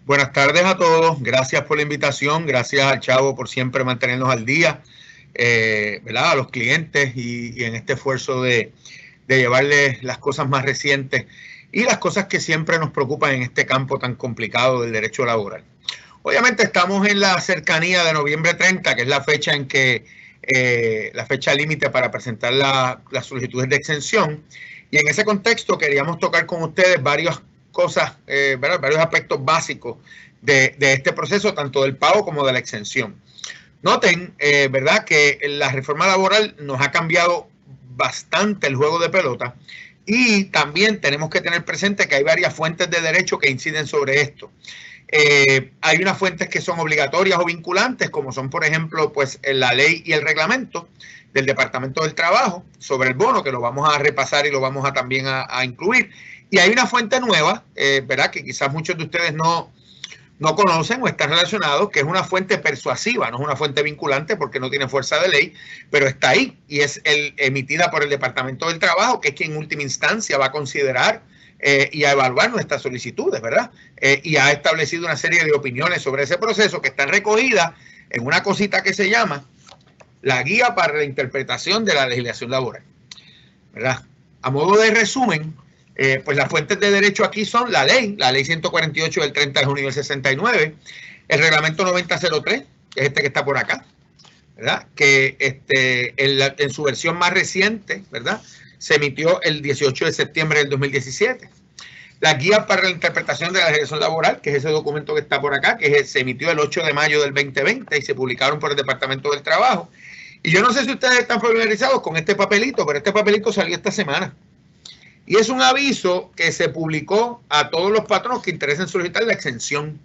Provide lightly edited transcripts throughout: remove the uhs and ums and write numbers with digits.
Buenas tardes a todos, gracias por la invitación, gracias al Chavo por siempre mantenernos al día, ¿verdad? A los clientes y en este esfuerzo de llevarles las cosas más recientes y las cosas que siempre nos preocupan en este campo tan complicado del derecho laboral. Obviamente estamos en la cercanía de noviembre 30, que es la fecha en que la fecha límite para presentar las solicitudes de exención, y en ese contexto queríamos tocar con ustedes varias cosas, ¿verdad? Varios aspectos básicos de este proceso, tanto del pago como de la exención. Noten, ¿verdad?, que la reforma laboral nos ha cambiado bastante el juego de pelota, y también tenemos que tener presente que hay varias fuentes de derecho que inciden sobre esto. Hay unas fuentes que son obligatorias o vinculantes, como son, por ejemplo, pues la ley y el reglamento del Departamento del Trabajo sobre el bono, que lo vamos a repasar y lo vamos a también a incluir. Y hay una fuente nueva, ¿verdad?, que quizás muchos de ustedes no conocen o están relacionados, que es una fuente persuasiva, no es una fuente vinculante porque no tiene fuerza de ley, pero está ahí y es emitida por el Departamento del Trabajo, que es quien en última instancia va a considerar y a evaluar nuestras solicitudes, ¿verdad? Y ha establecido una serie de opiniones sobre ese proceso que están recogidas en una cosita que se llama la Guía para la Interpretación de la Legislación Laboral, ¿verdad? A modo de resumen, pues las fuentes de derecho aquí son la ley 148 del 30 de junio del 69, el reglamento 9003, que es este que está por acá, ¿verdad? Que en su versión más reciente, ¿verdad?, se emitió el 18 de septiembre del 2017. La guía para la interpretación de la legislación laboral, que es ese documento que está por acá, que se emitió el 8 de mayo del 2020 y se publicaron por el Departamento del Trabajo. Y yo no sé si ustedes están familiarizados con este papelito, pero este papelito salió esta semana. Y es un aviso que se publicó a todos los patronos que interesen solicitar la exención.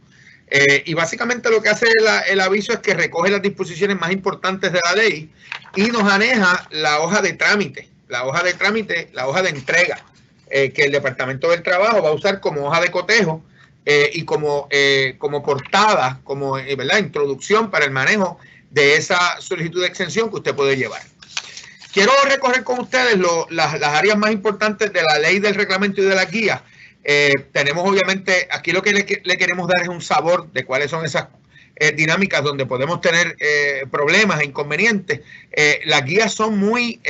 Y básicamente lo que hace el aviso es que recoge las disposiciones más importantes de la ley y nos aneja la hoja de trámite, la hoja de entrega, que el Departamento del Trabajo va a usar como hoja de cotejo y como portada, como ¿verdad?, introducción para el manejo de esa solicitud de exención que usted puede llevar. Quiero recorrer con ustedes las áreas más importantes de la ley, del reglamento y de la guía. Tenemos obviamente, aquí lo que le queremos dar es un sabor de cuáles son esas dinámicas donde podemos tener problemas e inconvenientes. Las guías son muy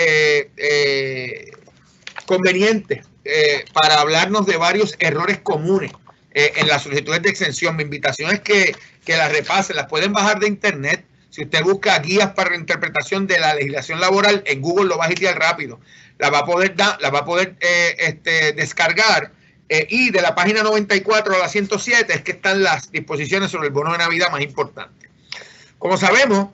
convenientes para hablarnos de varios errores comunes en las solicitudes de exención. Mi invitación es que las repasen, las pueden bajar de internet. Si usted busca guías para la interpretación de la legislación laboral, en Google lo va a girar rápido. La va a poder descargar. Y de la página 94 a la 107 es que están las disposiciones sobre el bono de Navidad más importantes. Como sabemos,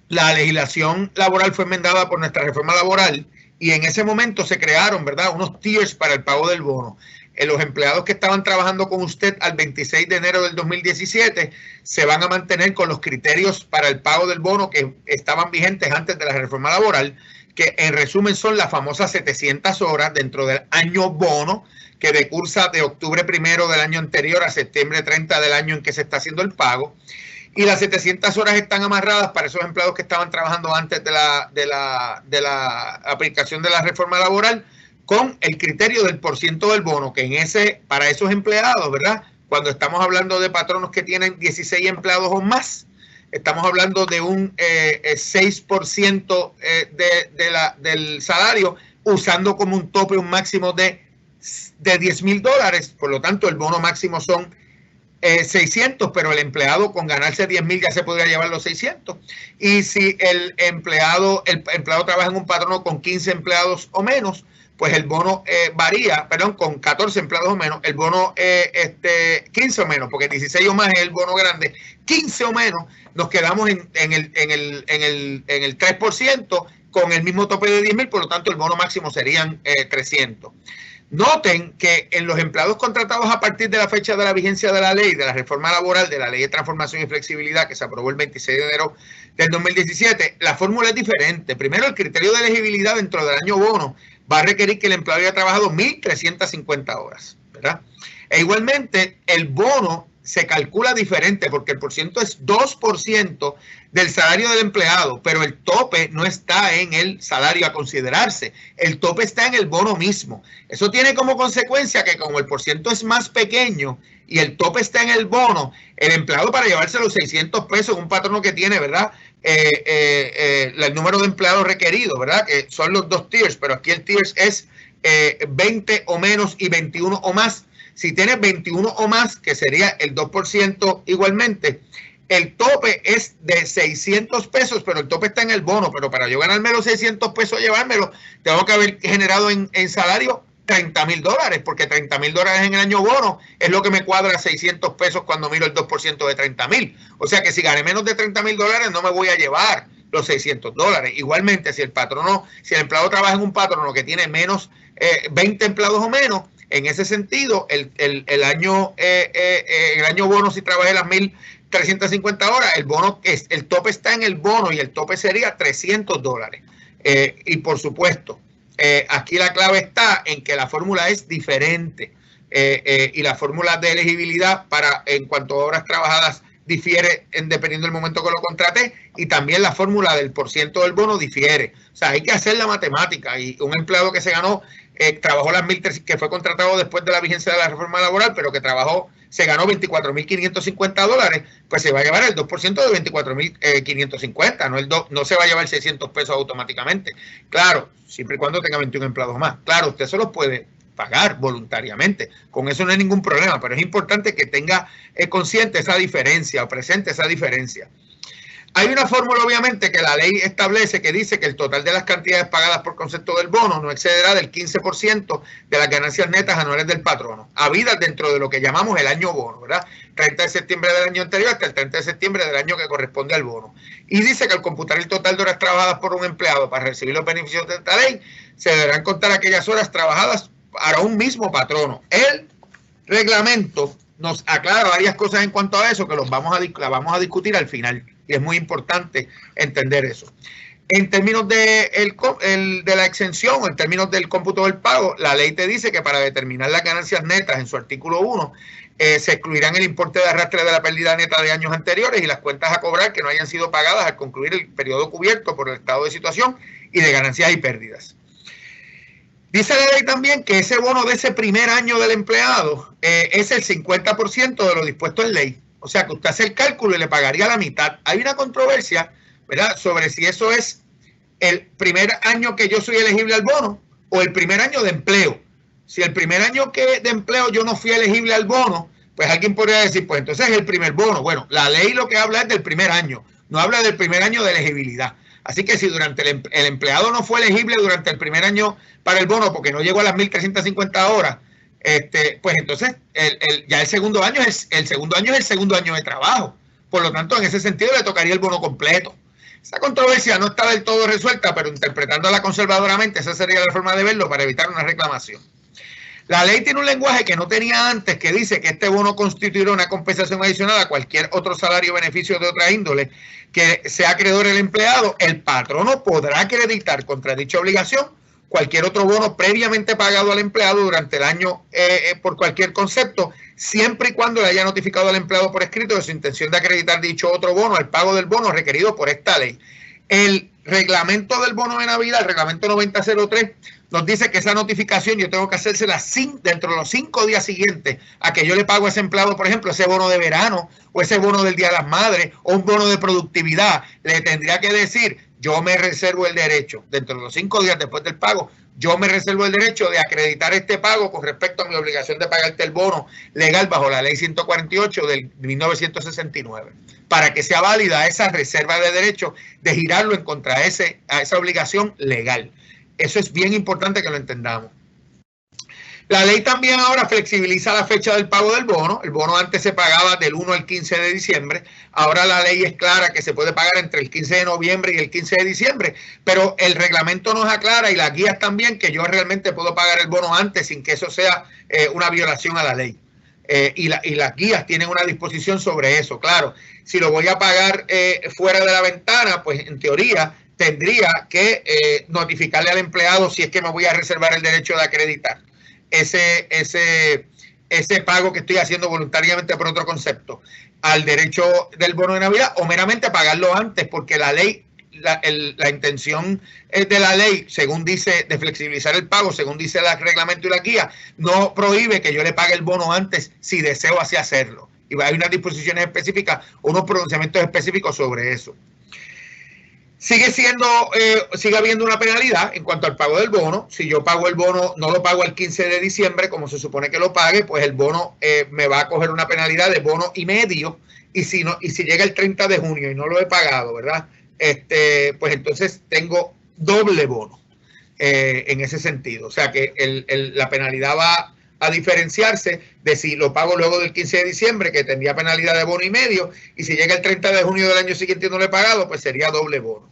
la legislación laboral fue enmendada por nuestra reforma laboral y en ese momento se crearon, ¿verdad?, unos tiers para el pago del bono. Los empleados que estaban trabajando con usted al 26 de enero del 2017 se van a mantener con los criterios para el pago del bono que estaban vigentes antes de la reforma laboral, que en resumen son las famosas 700 horas dentro del año bono, que decursa de octubre 1 del año anterior a septiembre 30 del año en que se está haciendo el pago. Y las 700 horas están amarradas para esos empleados que estaban trabajando antes de la aplicación de la reforma laboral, con el criterio del % del bono, que para esos empleados, ¿verdad?, cuando estamos hablando de patronos que tienen 16 empleados o más, estamos hablando de un 6% del salario, usando como un tope un máximo de $10,000. Por lo tanto, el bono máximo son 600, pero el empleado con ganarse 10,000 ya se podría llevar los 600. Y si el empleado trabaja en un patrono con 15 empleados o menos, pues el bono varía, con 14 empleados o menos, el bono 15 o menos, porque 16 o más es el bono grande, 15 o menos, nos quedamos en el 3% con el mismo tope de 10,000, por lo tanto el bono máximo serían 300. Noten que en los empleados contratados a partir de la fecha de la vigencia de la ley, de la reforma laboral, de la ley de transformación y flexibilidad que se aprobó el 26 de enero del 2017, la fórmula es diferente. Primero, el criterio de elegibilidad dentro del año bono va a requerir que el empleado haya trabajado 1,350 horas, ¿verdad? E igualmente, el bono se calcula diferente porque el porciento es 2% del salario del empleado, pero el tope no está en el salario a considerarse, el tope está en el bono mismo. Eso tiene como consecuencia que como el porciento es más pequeño y el tope está en el bono, el empleado para llevarse los 600 pesos, un patrono que tiene, ¿verdad? El número de empleados requeridos, ¿verdad? Que son los dos tiers, pero aquí el tiers es 20 o menos y 21 o más. Si tienes 21 o más, que sería el 2% igualmente, el tope es de 600 pesos, pero el tope está en el bono. Pero para yo ganarme los 600 pesos, llevármelo, tengo que haber generado en salario $30,000, porque $30,000 en el año bono es lo que me cuadra 600 pesos cuando miro el 2% de 30,000. O sea que si gané menos de $30,000, no me voy a llevar los $600. Igualmente, si el empleado trabaja en un patrono que tiene menos 20 empleados o menos, en ese sentido, el año bono, si trabajé las 1,350 horas, el tope está en el bono y el tope sería $300. Y por supuesto, aquí la clave está en que la fórmula es diferente y la fórmula de elegibilidad en cuanto a horas trabajadas difiere dependiendo del momento que lo contraté, y también la fórmula del porciento del bono difiere. O sea, hay que hacer la matemática, y un empleado que trabajó las 1,300, que fue contratado después de la vigencia de la reforma laboral, pero que se ganó $24,550, pues se va a llevar el 2% de 24,550, no se va a llevar 600 pesos automáticamente. Claro, siempre y cuando tenga 21 empleados más. Claro, usted se los puede pagar voluntariamente, con eso no hay ningún problema, pero es importante que tenga consciente esa diferencia o presente esa diferencia. Hay una fórmula, obviamente, que la ley establece, que dice que el total de las cantidades pagadas por concepto del bono no excederá del 15% de las ganancias netas anuales del patrono, habidas dentro de lo que llamamos el año bono, ¿verdad? 30 de septiembre del año anterior hasta el 30 de septiembre del año que corresponde al bono. Y dice que al computar el total de horas trabajadas por un empleado para recibir los beneficios de esta ley, se deberán contar aquellas horas trabajadas para un mismo patrono. El reglamento nos aclara varias cosas en cuanto a eso, que las vamos a discutir al final. Y es muy importante entender eso. En términos de la exención, o en términos del cómputo del pago, la ley te dice que para determinar las ganancias netas en su artículo 1, se excluirán el importe de arrastre de la pérdida neta de años anteriores y las cuentas a cobrar que no hayan sido pagadas al concluir el periodo cubierto por el estado de situación y de ganancias y pérdidas. Dice la ley también que ese bono de ese primer año del empleado es el 50% de lo dispuesto en ley. O sea que usted hace el cálculo y le pagaría la mitad. Hay una controversia, ¿verdad?, sobre si eso es el primer año que yo soy elegible al bono o el primer año de empleo. Si el primer año de empleo yo no fui elegible al bono, pues alguien podría decir, pues entonces es el primer bono. Bueno, la ley lo que habla es del primer año, no habla del primer año de elegibilidad. Así que si durante el empleado no fue elegible durante el primer año para el bono porque no llegó a las 1,350 horas, pues entonces ya el segundo año es el segundo año de trabajo. Por lo tanto, en ese sentido le tocaría el bono completo. Esa controversia no está del todo resuelta, pero interpretándola conservadoramente, esa sería la forma de verlo para evitar una reclamación. La ley tiene un lenguaje que no tenía antes, que dice que este bono constituirá una compensación adicional a cualquier otro salario o beneficio de otra índole que sea acreedor el empleado. El patrono podrá acreditar contra dicha obligación cualquier otro bono previamente pagado al empleado durante el año por cualquier concepto, siempre y cuando le haya notificado al empleado por escrito de su intención de acreditar dicho otro bono al pago del bono requerido por esta ley. El reglamento del bono de Navidad, el reglamento 9003, nos dice que esa notificación yo tengo que hacérsela dentro de los 5 días siguientes a que yo le pago a ese empleado, por ejemplo, ese bono de verano o ese bono del Día de las Madres o un bono de productividad. Le tendría que decir, yo me reservo el derecho, dentro de los 5 días después del pago, yo me reservo el derecho de acreditar este pago con respecto a mi obligación de pagarte el bono legal bajo la ley 148 del 1969, para que sea válida esa reserva de derecho de girarlo en contra a esa obligación legal. Eso es bien importante que lo entendamos. La ley también ahora flexibiliza la fecha del pago del bono. El bono antes se pagaba del 1 al 15 de diciembre. Ahora la ley es clara que se puede pagar entre el 15 de noviembre y el 15 de diciembre. Pero el reglamento nos aclara y las guías también que yo realmente puedo pagar el bono antes sin que eso sea una violación a la ley. Y las guías tienen una disposición sobre eso. Claro, si lo voy a pagar fuera de la ventana, pues en teoría tendría que notificarle al empleado si es que me voy a reservar el derecho de acreditar ese ese pago que estoy haciendo voluntariamente por otro concepto al derecho del bono de Navidad o meramente pagarlo antes, porque la ley, la intención de la ley, según dice, de flexibilizar el pago, según dice el reglamento y la guía, no prohíbe que yo le pague el bono antes si deseo así hacerlo. Y hay unas disposiciones específicas, unos pronunciamientos específicos sobre eso. Sigue habiendo una penalidad en cuanto al pago del bono. Si yo pago el bono, no lo pago el 15 de diciembre, como se supone que lo pague, pues el bono me va a coger una penalidad de bono y medio. Y si llega el 30 de junio y no lo he pagado, ¿verdad? Pues entonces tengo doble bono en ese sentido. O sea que la penalidad va a diferenciarse de si lo pago luego del 15 de diciembre, que tendría penalidad de bono y medio, y si llega el 30 de junio del año siguiente y no lo he pagado, pues sería doble bono.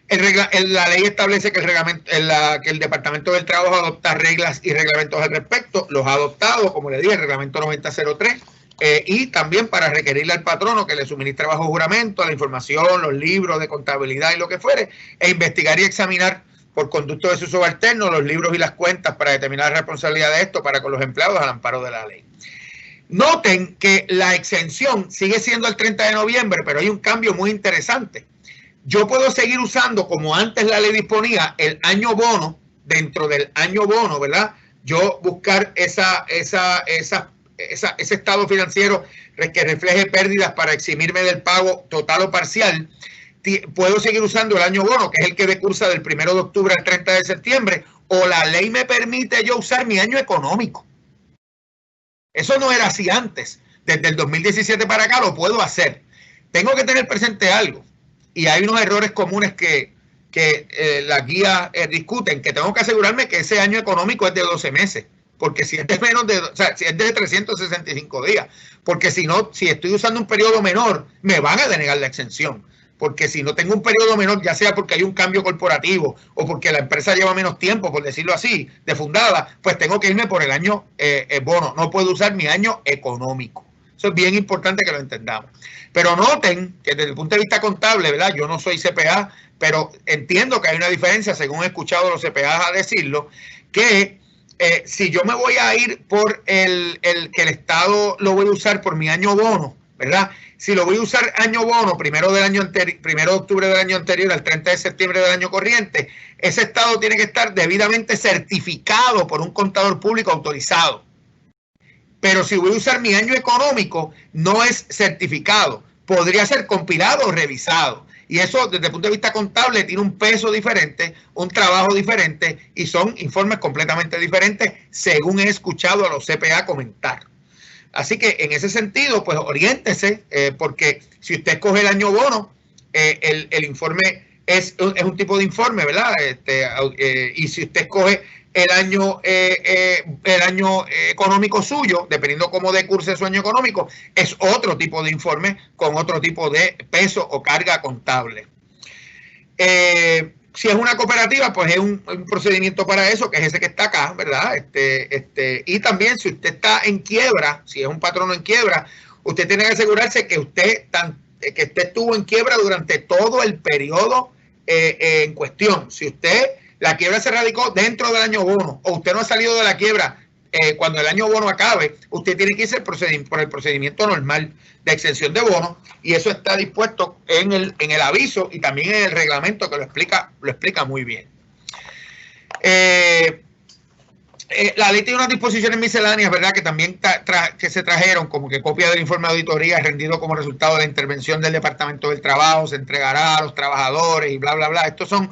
La ley establece que el Departamento del Trabajo adopta reglas y reglamentos al respecto. Los ha adoptado, como le dije, el reglamento 9003, y también para requerirle al patrono que le suministre bajo juramento la información, los libros de contabilidad y lo que fuere, e investigar y examinar por conducto de su subalterno los libros y las cuentas para determinar la responsabilidad de esto para con los empleados al amparo de la ley. Noten que la exención sigue siendo el 30 de noviembre, pero hay un cambio muy interesante. Yo puedo seguir usando, como antes la ley disponía, el año bono, dentro del año bono, ¿verdad? Yo buscar ese estado financiero que refleje pérdidas para eximirme del pago total o parcial. Puedo seguir usando el año bono, que es el que decursa del 1 de octubre al 30 de septiembre, o la ley me permite yo usar mi año económico. Eso no era así antes. Desde el 2017 para acá lo puedo hacer. Tengo que tener presente algo, y hay unos errores comunes que las guías discuten, que tengo que asegurarme que ese año económico es de 12 meses. Porque si es de menos de, o sea, si es de 365 días, porque si no, si estoy usando un periodo menor, me van a denegar la exención. Porque si no tengo un periodo menor, ya sea porque hay un cambio corporativo o porque la empresa lleva menos tiempo, por decirlo así, de fundada, pues tengo que irme por el año bono. No puedo usar mi año económico. Eso es bien importante que lo entendamos. Pero noten que desde el punto de vista contable, ¿verdad? Yo no soy CPA, pero entiendo que hay una diferencia, según he escuchado a los CPA a decirlo, que si yo me voy a ir por que el Estado lo voy a usar por mi año bono, ¿verdad? Si lo voy a usar año bono, 1 de octubre del año anterior al 30 de septiembre del año corriente, ese Estado tiene que estar debidamente certificado por un contador público autorizado. Pero si voy a usar mi año económico, no es certificado. Podría ser compilado o revisado. Y eso, desde el punto de vista contable, tiene un peso diferente, un trabajo diferente, y son informes completamente diferentes, según he escuchado a los CPA comentar. Así que en ese sentido, pues oriéntese, porque si usted escoge el año bono, el informe es un tipo de informe, ¿verdad? Y si usted escoge el año económico suyo, dependiendo cómo decurse su año económico, es otro tipo de informe con otro tipo de peso o carga contable. Si es una cooperativa, pues es un procedimiento para eso, que es ese que está acá, ¿verdad? Y también si usted está en quiebra, si es un patrono en quiebra, usted tiene que asegurarse que usted estuvo en quiebra durante todo el periodo en cuestión. Si la quiebra se radicó dentro del año bono o usted no ha salido de la quiebra cuando el año bono acabe, usted tiene que irse por el procedimiento normal de exención de bono, y eso está dispuesto en el aviso y también en el reglamento, que lo explica muy bien. La ley tiene unas disposiciones misceláneas, ¿verdad?, que también que se trajeron, como que copia del informe de auditoría rendido como resultado de la intervención del Departamento del Trabajo se entregará a los trabajadores y bla, bla, bla. Estos son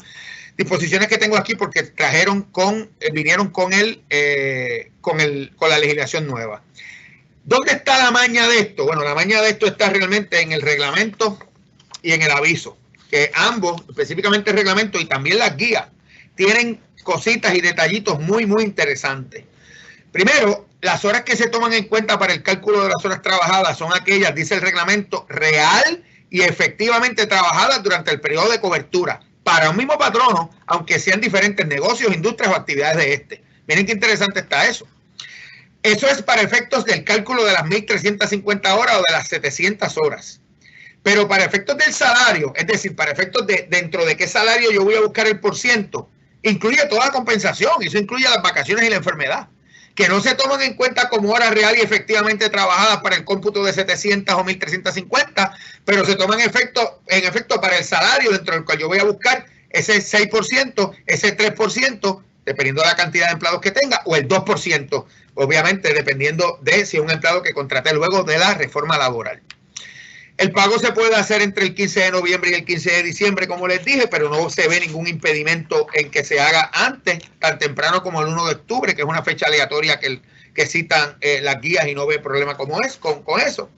disposiciones que tengo aquí porque vinieron con la legislación nueva. ¿Dónde está la maña de esto? Bueno, la maña de esto está realmente en el reglamento y en el aviso, que ambos, específicamente el reglamento y también las guías, tienen cositas y detallitos muy, muy interesantes. Primero, las horas que se toman en cuenta para el cálculo de las horas trabajadas son aquellas, dice el reglamento, real y efectivamente trabajadas durante el periodo de cobertura para un mismo patrono, aunque sean diferentes negocios, industrias o actividades de este. Miren qué interesante está eso. Eso es para efectos del cálculo de las 1.350 horas o de las 700 horas. Pero para efectos del salario, es decir, para efectos de dentro de qué salario yo voy a buscar el %, incluye toda la compensación. Eso incluye las vacaciones y la enfermedad. que no se toman en cuenta como horas real y efectivamente trabajadas para el cómputo de 700 o 1.350, pero se toman en efecto para el salario dentro del cual yo voy a buscar ese 6%, ese 3%, dependiendo de la cantidad de empleados que tenga, o el 2%, obviamente dependiendo de si es un empleado que contraté luego de la reforma laboral. El pago se puede hacer entre el 15 de noviembre y el 15 de diciembre, como les dije, pero no se ve ningún impedimento en que se haga antes, tan temprano como el 1 de octubre, que es una fecha aleatoria que citan las guías y no ve problema como es con eso.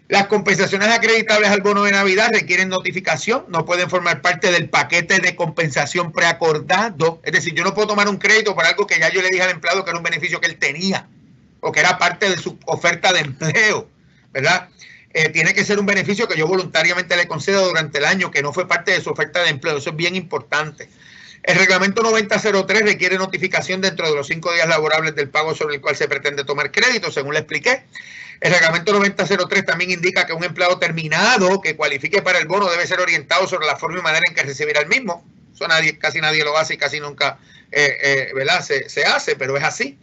Las compensaciones acreditables al bono de Navidad requieren notificación, no pueden formar parte del paquete de compensación preacordado. Es decir, yo no puedo tomar un crédito para algo que ya yo le dije al empleado que era un beneficio que él tenía o que era parte de su oferta de empleo, ¿verdad? Tiene que ser un beneficio que yo voluntariamente le concedo durante el año, que no fue parte de su oferta de empleo. Eso es bien importante. El reglamento 9003 requiere notificación dentro de los 5 días laborables del pago sobre el cual se pretende tomar crédito, según le expliqué. El reglamento 9003 también indica que un empleado terminado que cualifique para el bono debe ser orientado sobre la forma y manera en que recibirá el mismo. Eso casi nadie lo hace y casi nunca ¿verdad? Se hace, pero es así.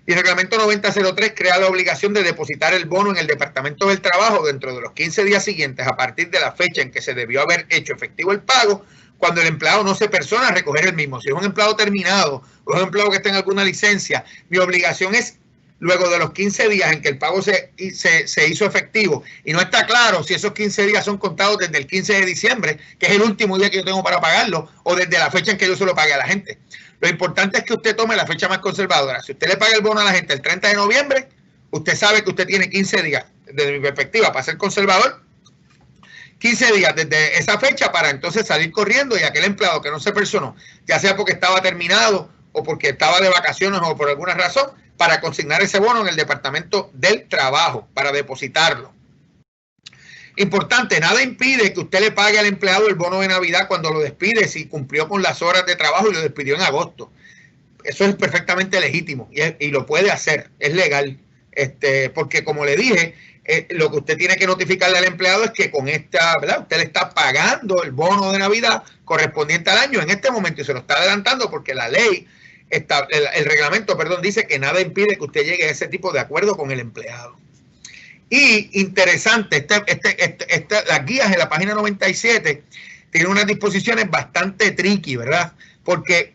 Y el reglamento 9003 crea la obligación de depositar el bono en el Departamento del Trabajo dentro de los 15 días siguientes a partir de la fecha en que se debió haber hecho efectivo el pago, cuando el empleado no se persona a recoger el mismo. Si es un empleado terminado o es un empleado que está en alguna licencia, mi obligación es, luego de los 15 días en que el pago se hizo efectivo, y no está claro si esos 15 días son contados desde el 15 de diciembre, que es el último día que yo tengo para pagarlo, o desde la fecha en que yo se lo pague a la gente. Lo importante es que usted tome la fecha más conservadora. Si usted le paga el bono a la gente el 30 de noviembre, usted sabe que usted tiene 15 días, desde mi perspectiva, para ser conservador, 15 días desde esa fecha para entonces salir corriendo y aquel empleado que no se personó, ya sea porque estaba terminado o porque estaba de vacaciones o por alguna razón, para consignar ese bono en el Departamento del Trabajo, para depositarlo. Importante, nada impide que usted le pague al empleado el bono de Navidad cuando lo despide, si cumplió con las horas de trabajo y lo despidió en agosto. Eso es perfectamente legítimo y lo puede hacer, es legal. Porque como le dije, lo que usted tiene que notificarle al empleado es que con esta, ¿verdad? Usted le está pagando el bono de Navidad correspondiente al año en este momento y se lo está adelantando porque la ley, el reglamento, perdón, dice que nada impide que usted llegue a ese tipo de acuerdo con el empleado. Y interesante, las guías en la página 97 tienen unas disposiciones bastante tricky, ¿verdad? Porque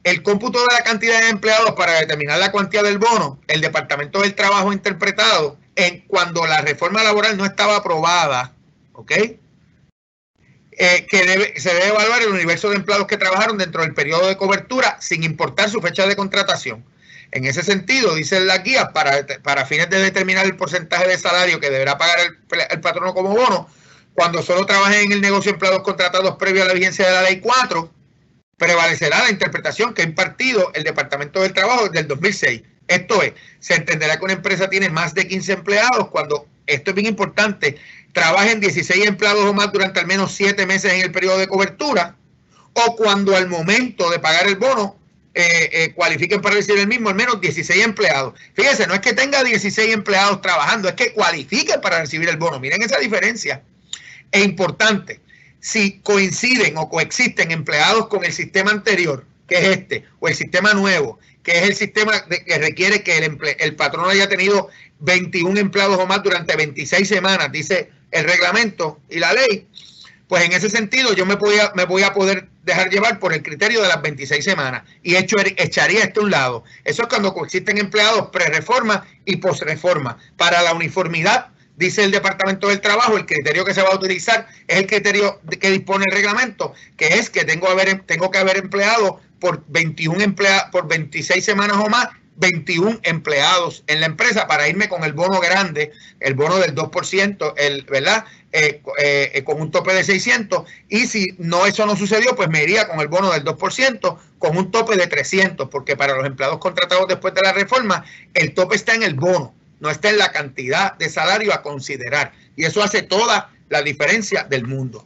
el cómputo de la cantidad de empleados para determinar la cuantía del bono, el Departamento del Trabajo ha interpretado cuando la reforma laboral no estaba aprobada, ¿ok? Se debe evaluar el universo de empleados que trabajaron dentro del periodo de cobertura sin importar su fecha de contratación. En ese sentido, dicen las guías, para fines de determinar el porcentaje de salario que deberá pagar el patrono como bono, cuando solo trabajen en el negocio empleados contratados previo a la vigencia de la Ley 4, prevalecerá la interpretación que ha impartido el Departamento del Trabajo desde el 2006. Esto es, se entenderá que una empresa tiene más de 15 empleados cuando, esto es bien importante, trabajen 16 empleados o más durante al menos 7 meses en el periodo de cobertura, o cuando al momento de pagar el bono cualifiquen para recibir el mismo al menos 16 empleados. Fíjense, no es que tenga 16 empleados trabajando, es que cualifiquen para recibir el bono. Miren esa diferencia. Es importante. Si coinciden o coexisten empleados con el sistema anterior, que es o el sistema nuevo, que es el sistema que requiere que el patrono haya tenido 21 empleados o más durante 26 semanas, dice el reglamento y la ley, pues en ese sentido yo me voy a poder dejar llevar por el criterio de las 26 semanas y echaría esto a un lado. Eso es cuando coexisten empleados pre-reforma y post-reforma. Para la uniformidad, dice el Departamento del Trabajo, el criterio que se va a utilizar es el criterio que dispone el reglamento, que es que tengo que haber empleado por 26 semanas o más, 21 empleados en la empresa para irme con el bono grande, el bono del 2%, ¿verdad? Con un tope de 600, y si eso no sucedió, pues me iría con el bono del 2% con un tope de 300, porque para los empleados contratados después de la reforma, el tope está en el bono, no está en la cantidad de salario a considerar, y eso hace toda la diferencia del mundo.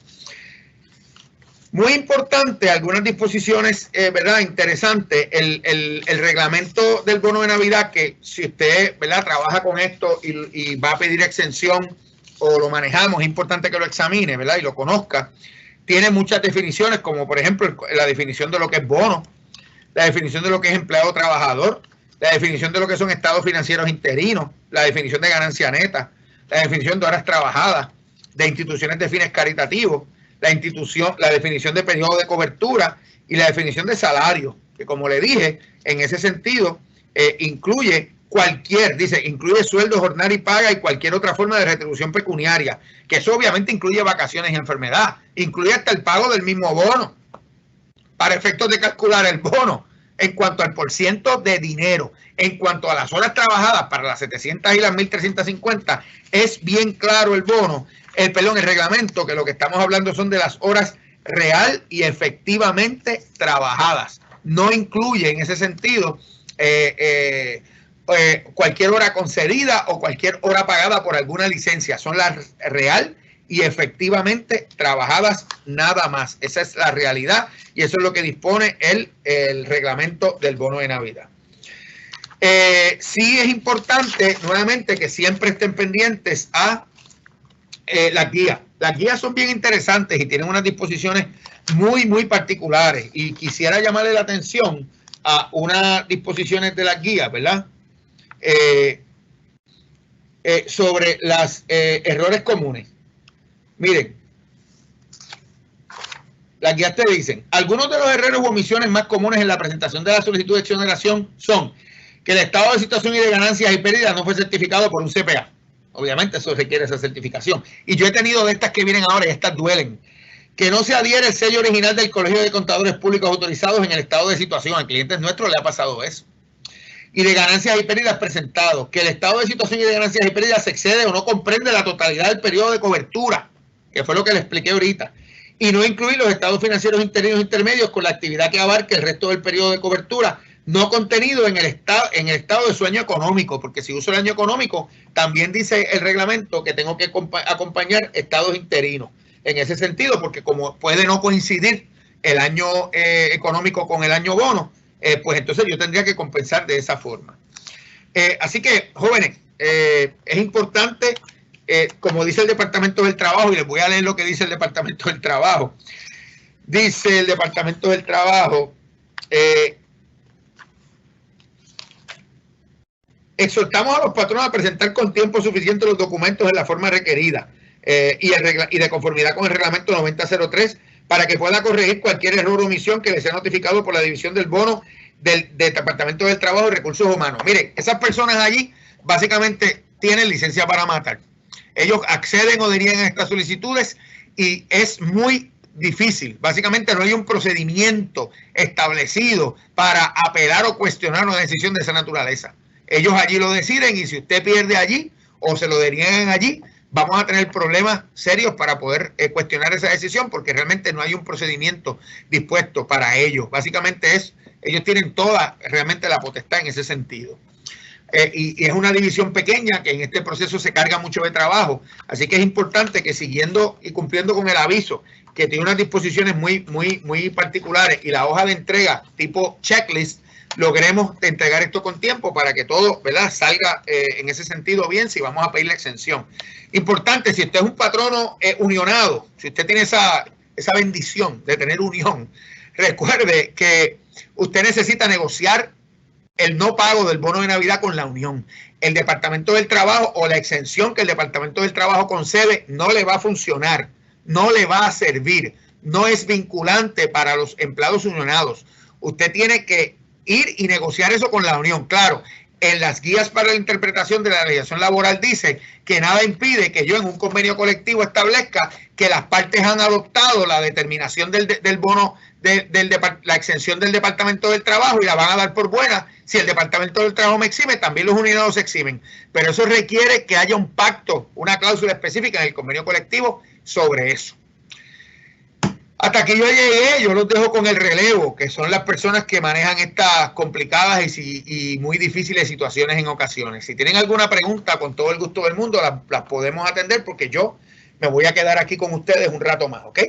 Muy importante, algunas disposiciones, ¿verdad? Interesante, el reglamento del bono de Navidad, que si usted, ¿verdad?, trabaja con esto y va a pedir exención o lo manejamos, es importante que lo examine, ¿verdad?, y lo conozca. Tiene muchas definiciones, como por ejemplo la definición de lo que es bono, la definición de lo que es empleado trabajador, la definición de lo que son estados financieros interinos, la definición de ganancia neta, la definición de horas trabajadas, de instituciones de fines caritativos, la definición de periodo de cobertura y la definición de salario, que como le dije, en ese sentido, incluye incluye sueldo, jornada y paga y cualquier otra forma de retribución pecuniaria, que eso obviamente incluye vacaciones y enfermedad, incluye hasta el pago del mismo bono, para efectos de calcular el bono, en cuanto al porciento de dinero, en cuanto a las horas trabajadas para las 700 y las 1350, es bien claro el bono, el reglamento, que lo que estamos hablando son de las horas real y efectivamente trabajadas. No incluye en ese sentido cualquier hora concedida o cualquier hora pagada por alguna licencia. Son las real y efectivamente trabajadas nada más. Esa es la realidad y eso es lo que dispone el reglamento del bono de Navidad. Sí es importante, nuevamente, que siempre estén pendientes a las guías. Las guías son bien interesantes y tienen unas disposiciones muy, muy particulares. Y quisiera llamarle la atención a unas disposiciones de las guías, ¿verdad? Sobre los errores comunes. Miren, las guías te dicen, algunos de los errores u omisiones más comunes en la presentación de la solicitud de exoneración son que el estado de situación y de ganancias y pérdidas no fue certificado por un CPA. Obviamente eso requiere esa certificación. Y yo he tenido de estas que vienen ahora y estas duelen. Que no se adhiere el sello original del Colegio de Contadores Públicos autorizados en el estado de situación. A clientes nuestros le ha pasado eso. Y de ganancias y pérdidas presentados. Que el estado de situación y de ganancias y pérdidas se excede o no comprende la totalidad del periodo de cobertura, que fue lo que le expliqué ahorita. Y no incluir los estados financieros interinos intermedios con la actividad que abarque el resto del periodo de cobertura, no contenido en el estado de su año económico, porque si uso el año económico, también dice el reglamento que tengo que acompañar estados interinos. En ese sentido, porque como puede no coincidir el año económico con el año bono, pues entonces yo tendría que compensar de esa forma. Así que, jóvenes, es importante, como dice el Departamento del Trabajo, y les voy a leer lo que dice el Departamento del Trabajo. Dice el Departamento del Trabajo, exhortamos a los patronos a presentar con tiempo suficiente los documentos en la forma requerida y de conformidad con el reglamento 9003 para que pueda corregir cualquier error o omisión que les sea notificado por la división del bono del Departamento del Trabajo y Recursos Humanos. Miren, esas personas allí básicamente tienen licencia para matar. Ellos acceden o derivan a estas solicitudes y es muy difícil. Básicamente no hay un procedimiento establecido para apelar o cuestionar una decisión de esa naturaleza. Ellos allí lo deciden y si usted pierde allí o se lo deniegan allí, vamos a tener problemas serios para poder cuestionar esa decisión porque realmente no hay un procedimiento dispuesto para ellos. Básicamente ellos tienen toda realmente la potestad en ese sentido. Y es una división pequeña que en este proceso se carga mucho de trabajo. Así que es importante que siguiendo y cumpliendo con el aviso, que tiene unas disposiciones muy, muy, muy particulares y la hoja de entrega tipo checklist, logremos entregar esto con tiempo para que todo, ¿verdad?, salga en ese sentido bien si vamos a pedir la exención. Importante, si usted es un patrono unionado, si usted tiene esa bendición de tener unión, recuerde que usted necesita negociar el no pago del bono de Navidad con la unión. El Departamento del Trabajo o la exención que el Departamento del Trabajo concede no le va a funcionar, no le va a servir, no es vinculante para los empleados unionados. Usted tiene que ir y negociar eso con la unión. Claro, en las guías para la interpretación de la legislación laboral dice que nada impide que yo en un convenio colectivo establezca que las partes han adoptado la determinación del bono, la exención del Departamento del Trabajo y la van a dar por buena. Si el Departamento del Trabajo me exime, también los unionados se eximen. Pero eso requiere que haya un pacto, una cláusula específica en el convenio colectivo sobre eso. Hasta que yo llegué, yo los dejo con el relevo, que son las personas que manejan estas complicadas y muy difíciles situaciones en ocasiones. Si tienen alguna pregunta, con todo el gusto del mundo, las podemos atender porque yo me voy a quedar aquí con ustedes un rato más, ¿ok?